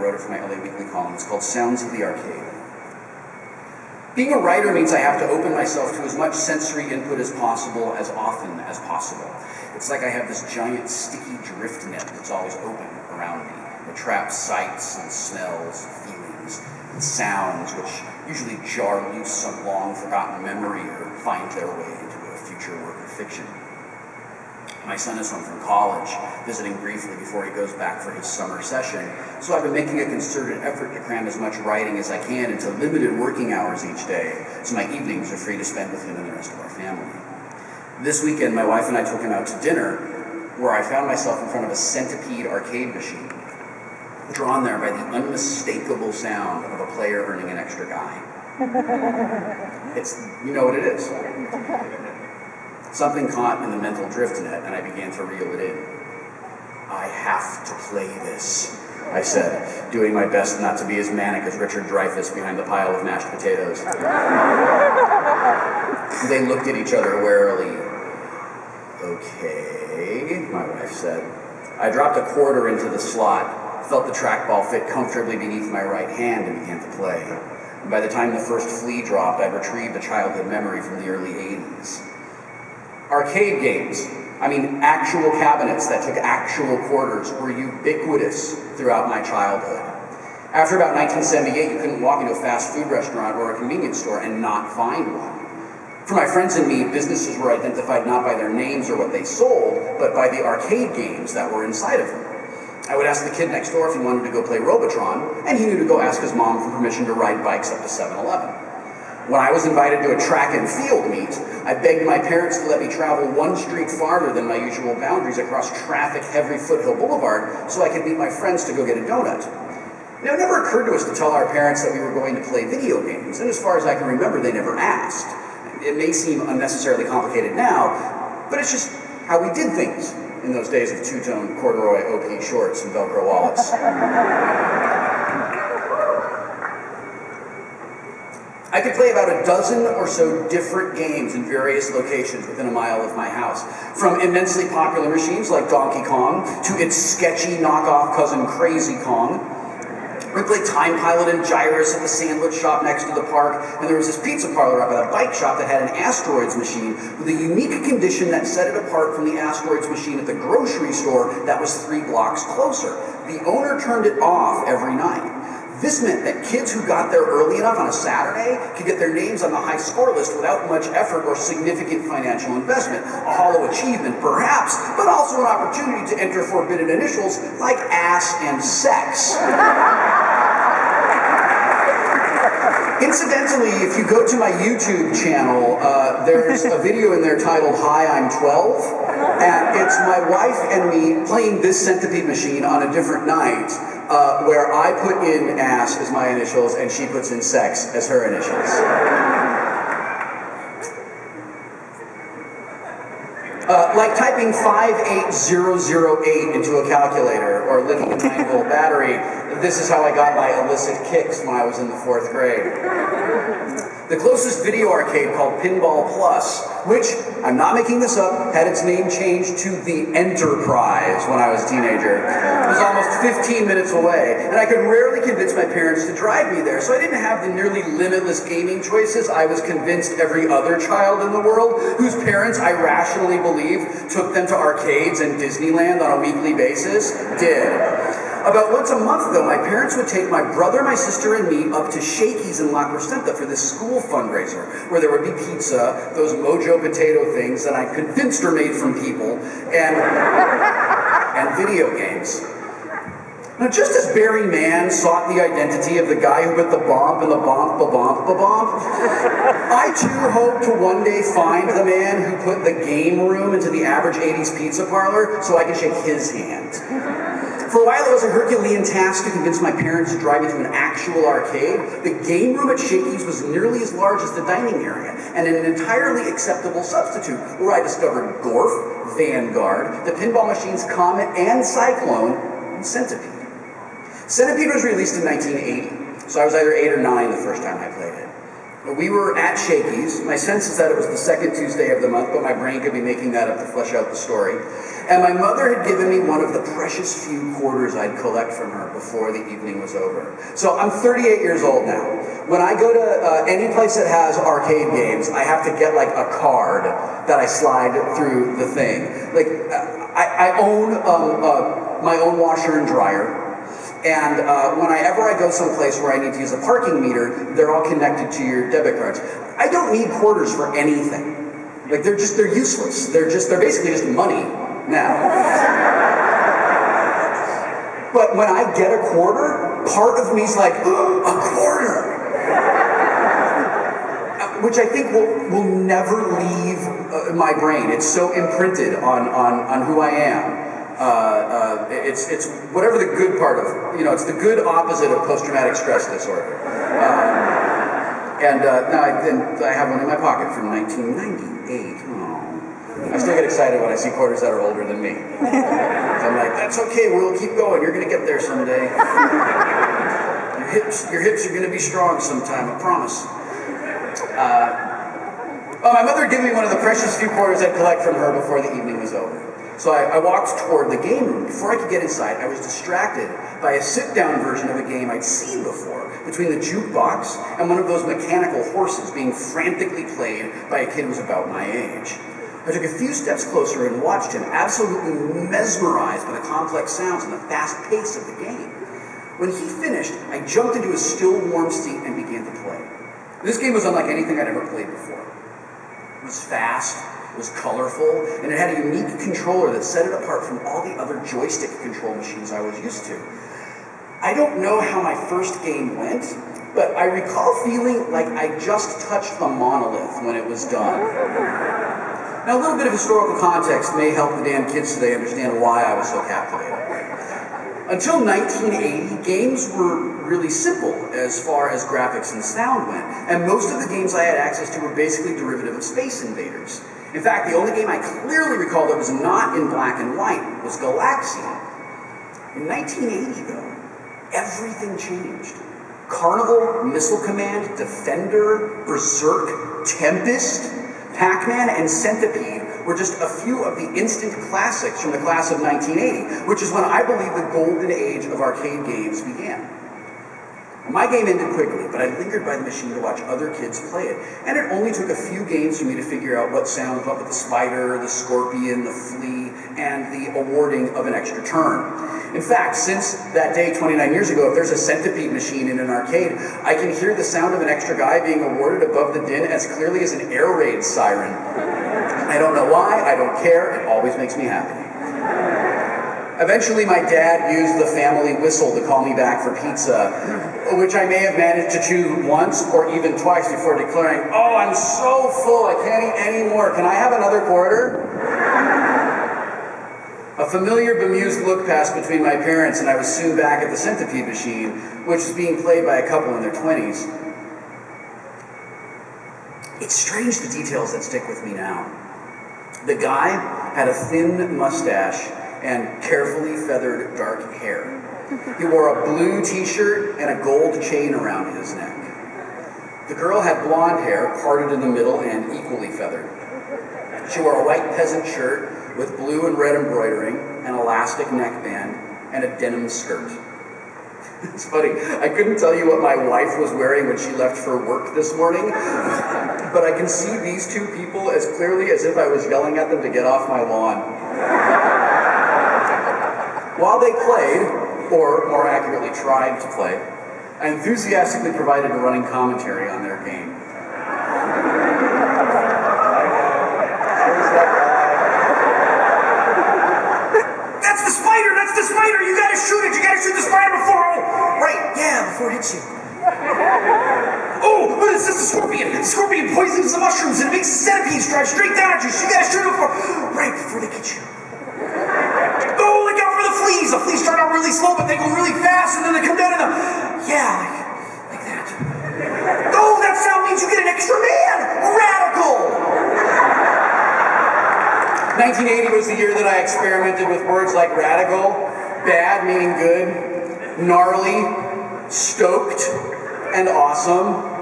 wrote it for my LA Weekly column. It's called Sounds of the Arcade. Being a writer means I have to open myself to as much sensory input as possible, as often as possible. It's like I have this giant sticky drift net that's always open around me. It traps sights and smells, feelings, and sounds, which usually jar loose some long-forgotten memory or find their way into a future work of fiction. My son is home from college, visiting briefly before he goes back for his summer session, so I've been making a concerted effort to cram as much writing as I can into limited working hours each day, so my evenings are free to spend with him and the rest of our family. This weekend, my wife and I took him out to dinner, where I found myself in front of a centipede arcade machine, drawn there by the unmistakable sound of a player earning an extra guy. You know what it is. Something caught in the mental drift net, and I began to reel it in. I have to play this, I said, doing my best not to be as manic as Richard Dreyfuss behind the pile of mashed potatoes. They looked at each other warily. Okay, my wife said. I dropped a quarter into the slot, felt the trackball fit comfortably beneath my right hand, and began to play. And by the time the first flea dropped, I'd retrieved a childhood memory from the early 80s. Arcade games, actual cabinets that took actual quarters, were ubiquitous throughout my childhood. After about 1978, you couldn't walk into a fast food restaurant or a convenience store and not find one. For my friends and me, businesses were identified not by their names or what they sold, but by the arcade games that were inside of them. I would ask the kid next door if he wanted to go play Robotron, and he knew to go ask his mom for permission to ride bikes up to 7-Eleven. When I was invited to a track and field meet, I begged my parents to let me travel one street farther than my usual boundaries across traffic-heavy Foothill Boulevard so I could meet my friends to go get a donut. Now, it never occurred to us to tell our parents that we were going to play video games, and as far as I can remember, they never asked. It may seem unnecessarily complicated now, but it's just how we did things in those days of two-tone corduroy OP shorts and Velcro wallets. I could play about a dozen or so different games in various locations within a mile of my house, from immensely popular machines like Donkey Kong to its sketchy knockoff cousin Crazy Kong. We played Time Pilot and Gyrus at the sandwich shop next to the park, and there was this pizza parlor up at a bike shop that had an Asteroids machine with a unique condition that set it apart from the Asteroids machine at the grocery store that was 3 blocks closer. The owner turned it off every night. This meant that kids who got there early enough on a Saturday could get their names on the high score list without much effort or significant financial investment. A hollow achievement, perhaps, but also an opportunity to enter forbidden initials like ass and sex. Incidentally, if you go to my YouTube channel, there's a video in there titled Hi, I'm 12, and it's my wife and me playing this centipede machine on a different night, where I put in ass as my initials and she puts in sex as her initials. Like typing 58008 into a calculator or licking a 9-volt battery, this is how I got my illicit kicks when I was in the 4th grade. The closest video arcade, called Pinball Plus, which, I'm not making this up, had its name changed to the Enterprise when I was a teenager. It was almost 15 minutes away, and I could rarely convince my parents to drive me there, so I didn't have the nearly limitless gaming choices I was convinced every other child in the world, whose parents, I rationally believe, took them to arcades and Disneyland on a weekly basis, did. About once a month, though, my parents would take my brother, my sister, and me up to Shakey's in La Crescenta for this school fundraiser, where there would be pizza, those Mojo potato things that I'm convinced are made from people, and video games. Now, just as Barry Mann sought the identity of the guy who put the bomb and the bomb, I too hope to one day find the man who put the game room into the average 80s pizza parlor so I can shake his hand. For a while, it was a Herculean task to convince my parents to drive me to an actual arcade. The game room at Shakey's was nearly as large as the dining area, and an entirely acceptable substitute, where I discovered Gorf, Vanguard, the pinball machines Comet and Cyclone, and Centipede. Centipede was released in 1980, so I was either 8 or 9 the first time I played it. We were at Shakey's. My sense is that it was the second Tuesday of the month, but my brain could be making that up to flesh out the story. And my mother had given me one of the precious few quarters I'd collect from her before the evening was over. So I'm 38 years old now. When I go to any place that has arcade games, I have to get like a card that I slide through the thing. Like I own my own washer and dryer. And whenever I go someplace where I need to use a parking meter, they're all connected to your debit cards. I don't need quarters for anything. Like they're useless. They're basically just money now. But when I get a quarter, part of me's like, oh, a quarter! Which I think will never leave my brain. It's so imprinted on who I am. It's whatever the good part of, it's the good opposite of post-traumatic stress disorder. Now I have one in my pocket from 1998. Oh. I still get excited when I see quarters that are older than me. I'm like, that's okay, we'll keep going. You're going to get there someday. Your hips are going to be strong sometime, I promise. My mother had given me one of the precious few quarters I'd collect from her before the evening was over. So I walked toward the game room. Before I could get inside, I was distracted by a sit-down version of a game I'd seen before, between the jukebox and one of those mechanical horses being frantically played by a kid who was about my age. I took a few steps closer and watched him, absolutely mesmerized by the complex sounds and the fast pace of the game. When he finished, I jumped into a still warm seat and began to play. This game was unlike anything I'd ever played before. It was fast, it was colorful, and it had a unique controller that set it apart from all the other joystick control machines I was used to. I don't know how my first game went, but I recall feeling like I just touched the monolith when it was done. Now, a little bit of historical context may help the damn kids today understand why I was so captivated. Until 1980, games were really simple as far as graphics and sound went, and most of the games I had access to were basically derivative of Space Invaders. In fact, the only game I clearly recall that was not in black and white was Galaxian. In 1980, though, everything changed. Carnival, Missile Command, Defender, Berserk, Tempest, Pac-Man, and Centipede were just a few of the instant classics from the class of 1980, which is when I believe the golden age of arcade games began. My game ended quickly, but I lingered by the machine to watch other kids play it, and it only took a few games for me to figure out what sounds up with the spider, the scorpion, the flea, and the awarding of an extra turn. In fact, since that day 29 years ago, if there's a centipede machine in an arcade, I can hear the sound of an extra guy being awarded above the din as clearly as an air raid siren. I don't know why, I don't care, it always makes me happy. Eventually, my dad used the family whistle to call me back for pizza, which I may have managed to chew once or even twice before declaring, "Oh, I'm so full, I can't eat any more. Can I have another quarter?" A familiar, bemused look passed between my parents, and I was soon back at the centipede machine, which was being played by a couple in their 20s. It's strange the details that stick with me now. The guy had a thin mustache and carefully feathered dark hair. He wore a blue t-shirt and a gold chain around his neck. The girl had blonde hair, parted in the middle and equally feathered. She wore a white peasant shirt with blue and red embroidering, an elastic neckband, and a denim skirt. It's funny, I couldn't tell you what my wife was wearing when she left for work this morning, but I can see these two people as clearly as if I was yelling at them to get off my lawn. While they played, or more accurately tried to play, I enthusiastically provided a running commentary on their game. That's the spider! That's the spider! You gotta shoot it! You gotta shoot the spider before it hits you. Oh, it's just a scorpion! The scorpion poisons the mushrooms and it makes the centipedes drive straight down at you, so you gotta shoot it before they get you. Oh, look out for the fleas! The fleas start out really slow, but they go really fast, and then they come down in like that. Oh, that sound means you get an extra man! Radical! 1980 was the year that I experimented with words like radical, bad meaning good, gnarly, stoked, and awesome.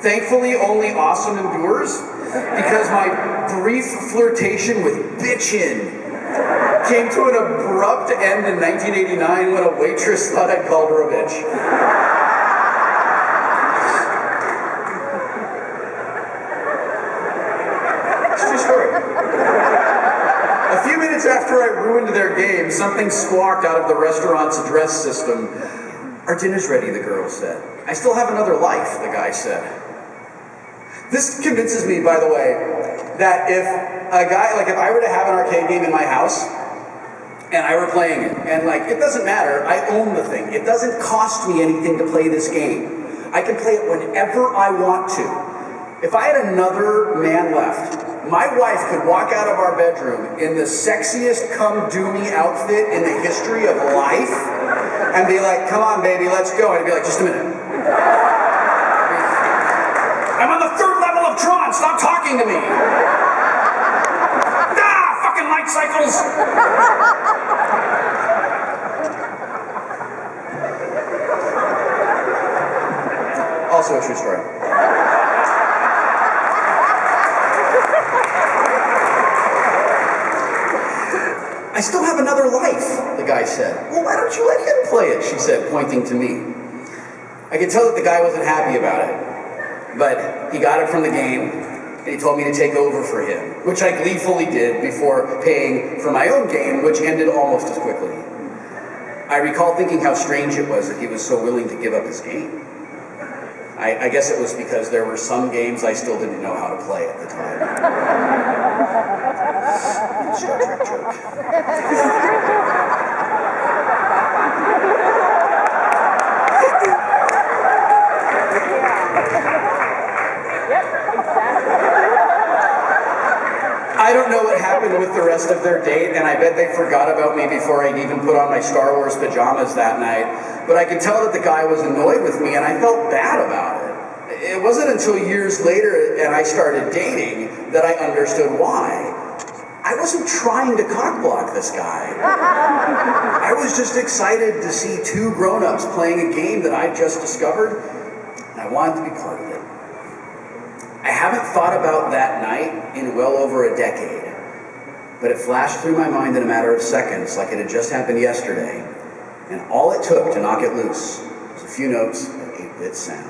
Thankfully, only awesome endures, because my brief flirtation with bitchin' came to an abrupt end in 1989 when a waitress thought I'd called her a bitch. It's a true story. A few minutes after I ruined their game, something squawked out of the restaurant's address system. "Our dinner's ready," the girl said. "I still have another life," the guy said. This convinces me, by the way, that if I were to have an arcade game in my house, and I were playing it, and it doesn't matter, I own the thing. It doesn't cost me anything to play this game. I can play it whenever I want to. If I had another man left, my wife could walk out of our bedroom in the sexiest come-do-me outfit in the history of life, and be like, "Come on, baby, let's go." And I'd be like, "Just a minute. I'm on the third level of Tron, stop talking to me." Fucking light cycles. Also a true story. "I still have another life," the guy said. "Well, why don't you let him play it?" she said, pointing to me. I could tell that the guy wasn't happy about it, but he got it from the game, and he told me to take over for him, which I gleefully did before paying for my own game, which ended almost as quickly. I recall thinking how strange it was that he was so willing to give up his game. I guess it was because there were some games I still didn't know how to play at the time. Star Trek joke. I don't know what happened with the rest of their date, and I bet they forgot about me before I'd even put on my Star Wars pajamas that night. But I could tell that the guy was annoyed with me, and I felt bad about it. It wasn't until years later and I started dating that I understood why. I wasn't trying to cockblock this guy. I was just excited to see two grown-ups playing a game that I just discovered, and I wanted to be part of it. I haven't thought about that night in well over a decade, but it flashed through my mind in a matter of seconds, like it had just happened yesterday, and all it took to knock it loose was a few notes of 8-bit sound.